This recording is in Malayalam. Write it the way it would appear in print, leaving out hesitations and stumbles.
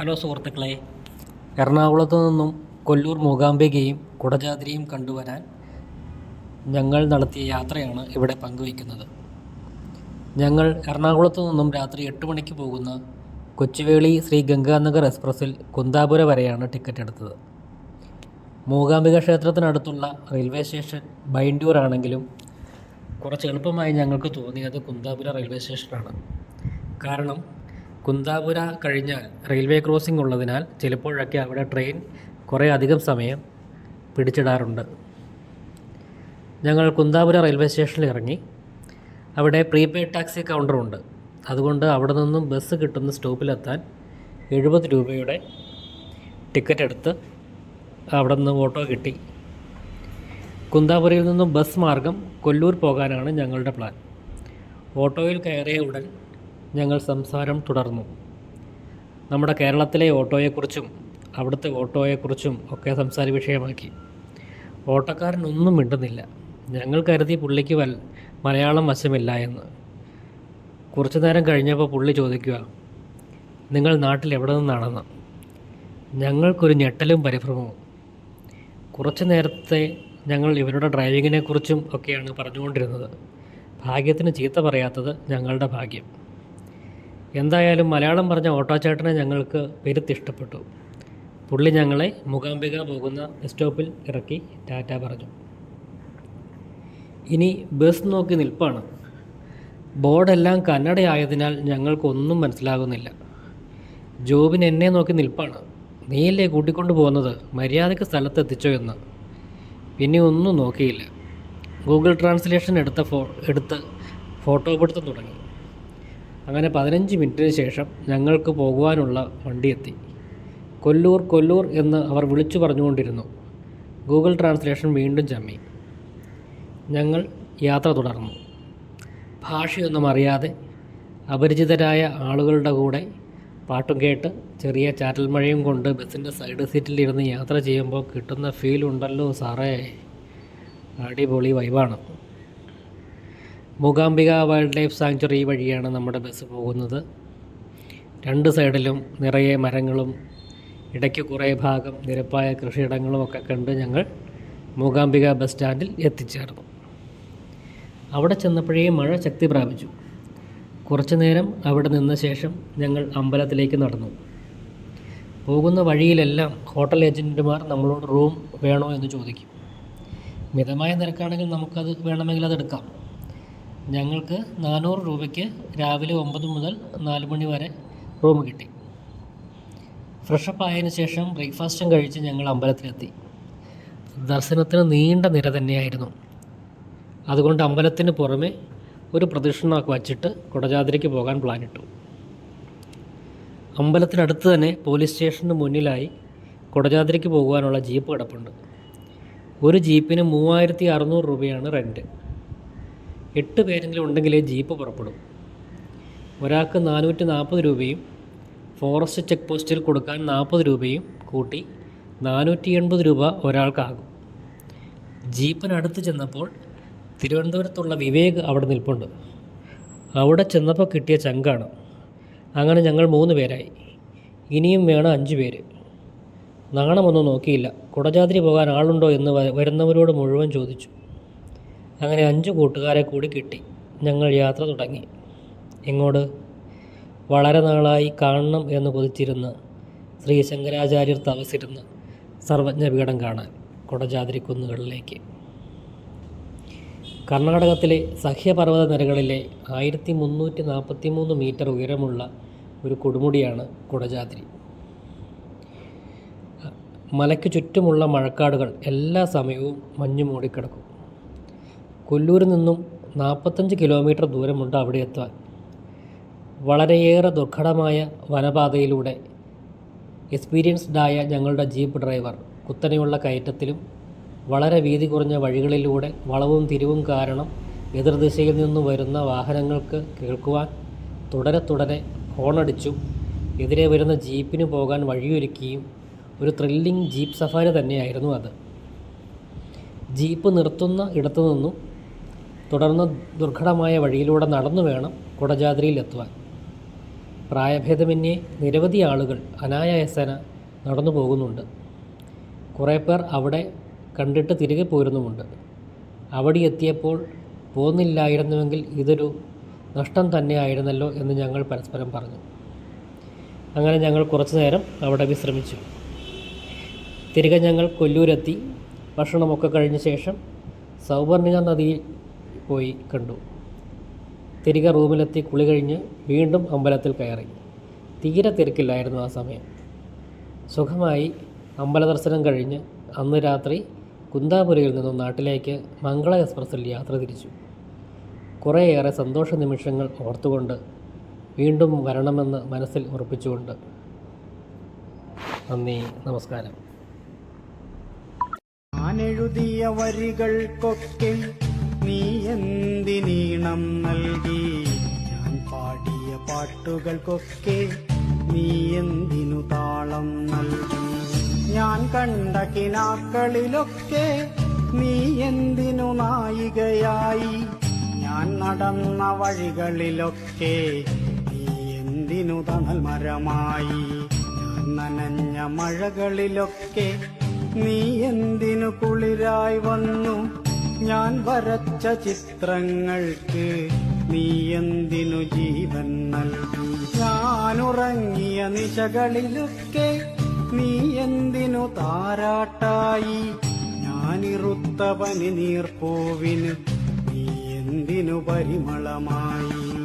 ഹലോ സുഹൃത്തുക്കളെ, എറണാകുളത്തു നിന്നും കൊല്ലൂർ മൂകാംബികയും കുടജാദ്രിയും കണ്ടുവരാൻ ഞങ്ങൾ നടത്തിയ യാത്രയാണ് ഇവിടെ പങ്കുവയ്ക്കുന്നത്. ഞങ്ങൾ എറണാകുളത്തു നിന്നും രാത്രി 8 മണിക്ക് പോകുന്ന കൊച്ചുവേളി ശ്രീ ഗംഗാനഗർ എക്സ്പ്രസ്സിൽ കുന്താപുര വരെയാണ് ടിക്കറ്റ് എടുത്തത്. മൂകാംബിക ക്ഷേത്രത്തിനടുത്തുള്ള റെയിൽവേ സ്റ്റേഷൻ ബൈൻഡൂർ ആണെങ്കിലും കുറച്ച് എളുപ്പമായി ഞങ്ങൾക്ക് തോന്നിയത് കുന്താപുര റെയിൽവേ സ്റ്റേഷനാണ്. കാരണം കുന്താപുര കഴിഞ്ഞാൽ റെയിൽവേ ക്രോസിംഗ് ഉള്ളതിനാൽ ചിലപ്പോഴൊക്കെ അവിടെ ട്രെയിൻ കുറേ അധികം സമയം പിടിച്ചിടാറുണ്ട്. ഞങ്ങൾ കുന്താപുര റെയിൽവേ സ്റ്റേഷനിൽ ഇറങ്ങി. അവിടെ പ്രീപെയ്ഡ് ടാക്സി കൗണ്ടറുണ്ട്. അതുകൊണ്ട് അവിടെ നിന്നും ബസ് കിട്ടുന്ന സ്റ്റോപ്പിലെത്താൻ 70 രൂപയുടെ ടിക്കറ്റ് എടുത്ത് അവിടെ നിന്ന് ഓട്ടോ കിട്ടി. കുന്താപുരയിൽ നിന്നും ബസ് മാർഗം കൊല്ലൂർ പോകാനാണ് ഞങ്ങളുടെ പ്ലാൻ. ഓട്ടോയിൽ കയറിയ ഉടൻ ഞങ്ങൾ സംസാരം തുടർന്നു. നമ്മുടെ കേരളത്തിലെ ഓട്ടോയെക്കുറിച്ചും അവിടുത്തെ ഓട്ടോയെക്കുറിച്ചും ഒക്കെ സംസാര വിഷയമാക്കി. ഓട്ടോക്കാരനൊന്നും മിണ്ടുന്നില്ല. ഞങ്ങൾ കരുതി പുള്ളിക്ക് മലയാളം വശമില്ല എന്ന്. കുറച്ചു നേരം കഴിഞ്ഞപ്പോൾ പുള്ളി ചോദിക്കുക, നിങ്ങൾ നാട്ടിൽ എവിടെ നിന്നാണെന്ന്. ഞങ്ങൾക്കൊരു ഞെട്ടലും പരിഭ്രമവും. കുറച്ചു നേരത്തെ ഞങ്ങൾ ഇവരുടെ ഡ്രൈവിങ്ങിനെക്കുറിച്ചും ഒക്കെയാണ് പറഞ്ഞുകൊണ്ടിരുന്നത്. ഭാഗ്യത്തിന് ചീത്ത പറയാത്തത് ഞങ്ങളുടെ ഭാഗ്യം. എന്തായാലും മലയാളം പറഞ്ഞ ഓട്ടോ ചേട്ടനെ ഞങ്ങൾക്ക് പെരുത്തിഷ്ടപ്പെട്ടു. പുള്ളി ഞങ്ങളെ മൂകാംബിക പോകുന്ന ബസ് സ്റ്റോപ്പിൽ ഇറക്കി ടാറ്റ പറഞ്ഞു. ഇനി ബസ് നോക്കി നിൽപ്പാണ്. ബോർഡെല്ലാം കന്നഡയായതിനാൽ ഞങ്ങൾക്കൊന്നും മനസ്സിലാകുന്നില്ല. ജോബിന് എന്നെ നോക്കി നിൽപ്പാണ്. നീയല്ലേ കൂട്ടിക്കൊണ്ട് പോകുന്നത്, മര്യാദയ്ക്ക് സ്ഥലത്തെത്തിച്ചോ എന്ന്. പിന്നെ ഒന്നും നോക്കിയില്ല. ഗൂഗിൾ ട്രാൻസ്ലേഷൻ എടുത്ത് ഫോട്ടോ പിടുത്തം തുടങ്ങി. അങ്ങനെ 15 മിനിറ്റിന് ശേഷം ഞങ്ങൾക്ക് പോകുവാനുള്ള വണ്ടി എത്തി. കൊല്ലൂർ എന്ന് അവർ വിളിച്ചു പറഞ്ഞുകൊണ്ടിരുന്നു. ഗൂഗിൾ ട്രാൻസ്ലേഷൻ വീണ്ടും ചമ്മി. ഞങ്ങൾ യാത്ര തുടർന്നു. ഭാഷയൊന്നും അറിയാതെ അപരിചിതരായ ആളുകളുടെ കൂടെ പാട്ടും കേട്ട് ചെറിയ ചാറ്റൽ മഴയും കൊണ്ട് ബസ്സിൻ്റെ സൈഡ് സീറ്റിലിരുന്ന് യാത്ര ചെയ്യുമ്പോൾ കിട്ടുന്ന ഫീൽ ഉണ്ടല്ലോ സാറേ, അടിപൊളി വൈബാണ്. മൂകാംബിക വൈൽഡ് ലൈഫ് സാങ്ച്വറി വഴിയാണ് നമ്മുടെ ബസ് പോകുന്നത്. 2 സൈഡിലും നിറയെ മരങ്ങളും ഇടയ്ക്ക് കുറേ ഭാഗം നിരപ്പായ കൃഷിയിടങ്ങളും ഒക്കെ കണ്ട് ഞങ്ങൾ മൂകാംബിക ബസ് സ്റ്റാൻഡിൽ എത്തിച്ചേർന്നു. അവിടെ ചെന്നപ്പോഴേ മഴ ശക്തി പ്രാപിച്ചു. കുറച്ചു നേരം അവിടെ നിന്ന ശേഷം ഞങ്ങൾ അമ്പലത്തിലേക്ക് നടന്നു. പോകുന്ന വഴിയിലെല്ലാം ഹോട്ടൽ ഏജൻറ്റുമാർ നമ്മളോട് റൂം വേണോ എന്ന് ചോദിക്കും. മിതമായ നിരക്കാണെങ്കിൽ നമുക്കത് വേണമെങ്കിൽ അതെടുക്കാം. ഞങ്ങൾക്ക് 400 രൂപയ്ക്ക് രാവിലെ 9 മുതൽ 4 മണി വരെ റൂം കിട്ടി. ഫ്രഷപ്പ് ആയതിനു ശേഷം ബ്രേക്ക്ഫാസ്റ്റും കഴിച്ച് ഞങ്ങൾ അമ്പലത്തിലെത്തി. ദർശനത്തിന് നീണ്ട നിര തന്നെയായിരുന്നു. അതുകൊണ്ട് അമ്പലത്തിന് പുറമെ ഒരു പ്രദക്ഷിണമൊക്കെ വച്ചിട്ട് കുടജാദ്രിക്ക് പോകാൻ പ്ലാനിട്ടു. അമ്പലത്തിനടുത്ത് തന്നെ പോലീസ് സ്റ്റേഷന് മുന്നിലായി കുടജാദ്രിക്ക് പോകുവാനുള്ള ജീപ്പ് കിടപ്പുണ്ട്. ഒരു ജീപ്പിന് 3600 രൂപയാണ് റെൻറ്റ്. 8 പേരെങ്കിലും ഉണ്ടെങ്കിലേ ജീപ്പ് പുറപ്പെടും. ഒരാൾക്ക് 440 രൂപയും ഫോറസ്റ്റ് ചെക്ക് പോസ്റ്റിൽ കൊടുക്കാൻ 40 രൂപയും കൂട്ടി 480 രൂപ ഒരാൾക്കാകും. ജീപ്പിനടുത്ത് ചെന്നപ്പോൾ തിരുവനന്തപുരത്തുള്ള വിവേക് അവിടെ നിൽപ്പുണ്ട്. അവിടെ ചെന്നപ്പോൾ കിട്ടിയ ചങ്കാണ്. അങ്ങനെ ഞങ്ങൾ 3 പേരായി. ഇനിയും വേണം 5 പേര്. നാണമൊന്നും നോക്കിയില്ല. കുടജാദ്രി പോകാൻ ആളുണ്ടോ എന്ന് വരുന്നവരോട് മുഴുവൻ ചോദിച്ചു. അങ്ങനെ 5 കൂട്ടുകാരെ കൂടി കിട്ടി. ഞങ്ങൾ യാത്ര തുടങ്ങി. എങ്ങോട്ട്? വളരെ നാളായി കാണണം എന്ന് കൊതിച്ചിരുന്ന ശ്രീ ശങ്കരാചാര്യർ തപസിരുന്ന് സർവജ്ഞപീഠം കാണാൻ കുടജാദ്രി കുന്നുകളിലേക്ക്. കർണാടകത്തിലെ സഹ്യപർവ്വത നിരകളിലെ 1343 മീറ്റർ ഉയരമുള്ള ഒരു കൊടുമുടിയാണ് കുടജാദ്രി. മലയ്ക്ക് ചുറ്റുമുള്ള മഴക്കാടുകൾ എല്ലാ സമയവും മഞ്ഞു മൂടിക്കിടക്കും. കൊല്ലൂരിൽ നിന്നും 45 കിലോമീറ്റർ ദൂരമുണ്ട് അവിടെ എത്താൻ. വളരെയേറെ ദുർഘടമായ വനപാതയിലൂടെ എക്സ്പീരിയൻസ്ഡായ ഞങ്ങളുടെ ജീപ്പ് ഡ്രൈവർ കുത്തനെയുള്ള കയറ്റത്തിലും വളരെ വീതി കുറഞ്ഞ വഴികളിലൂടെ വളവും തിരിവും കാരണം എതിർദിശയിൽ നിന്നും വരുന്ന വാഹനങ്ങൾക്ക് കേൾക്കുവാൻ തുടരെ ഹോണടിച്ചും എതിരെ വരുന്ന ജീപ്പിന് പോകാൻ വഴിയൊരുക്കിയും ഒരു ത്രില്ലിംഗ് ജീപ്പ് സഫാരി തന്നെയായിരുന്നു അത്. ജീപ്പ് നിർത്തുന്ന ഇടത്തു നിന്നും തുടർന്ന് ദുർഘടമായ വഴിയിലൂടെ നടന്നു വേണം കുടജാദ്രിയിൽ എത്തുവാൻ. പ്രായഭേദമന്യേ നിരവധി ആളുകൾ അനായാസേന നടന്നു പോകുന്നുണ്ട്. കുറേ പേർ അവിടെ കണ്ടിട്ട് തിരികെ പോരുന്നുമുണ്ട്. അവിടെ എത്തിയപ്പോൾ പോന്നില്ലായിരുന്നുവെങ്കിൽ ഇതൊരു നഷ്ടം തന്നെയായിരുന്നല്ലോ എന്ന് ഞങ്ങൾ പരസ്പരം പറഞ്ഞു. അങ്ങനെ ഞങ്ങൾ കുറച്ചു നേരം അവിടെ വിശ്രമിച്ചു. തിരികെ ഞങ്ങൾ കൊല്ലൂരെത്തി. ഭക്ഷണമൊക്കെ കഴിഞ്ഞ ശേഷം സൗവർണിക നദിയിൽ പോയി കണ്ടു. തിരികെ റൂമിലെത്തി കുളി കഴിഞ്ഞ് വീണ്ടും അമ്പലത്തിൽ കയറി. തീരെ തിരക്കില്ലായിരുന്നു ആ സമയം. സുഖമായി അമ്പല ദർശനം കഴിഞ്ഞ് അന്ന് രാത്രി കുന്താപുരയിൽ നിന്നും നാട്ടിലേക്ക് മംഗള എക്സ്പ്രസ്സിൽ യാത്ര തിരിച്ചു. കുറേയേറെ സന്തോഷ നിമിഷങ്ങൾ ഓർത്തുകൊണ്ട് വീണ്ടും വരണമെന്ന് മനസ്സിൽ ഉറപ്പിച്ചുകൊണ്ട്. നന്ദി, നമസ്കാരം. ഞാനെഴുതിയ വരികൾക്കൊക്കെ നീ എന്തിനീണം നൽകി? ഞാൻ പാടിയ പാട്ടുകൾക്കൊക്കെ നീ എന്തിനു താളം നൽകി? ഞാൻ കണ്ട കിനാക്കളിലൊക്കെ നീ എന്തിനു നായികയായി? ഞാൻ നടന്ന വഴികളിലൊക്കെ നീ എന്തിനു തണൽ മരമായി? ഞാൻ നനഞ്ഞ മഴകളിലൊക്കെ നീ എന്തിനു കുളിരായി വന്നു? ഞാൻ വരച്ച ചിത്രങ്ങൾക്ക് നീ എന്തിനു ജീവൻ നൽകി? ഞാനുറങ്ങിയ നിശകളിലൊക്കെ നീ എന്തിനു താരാട്ടായി? ഞാനിറുത്ത പനിനീർപ്പൂവിന് നീ എന്തിനു പരിമളമായി?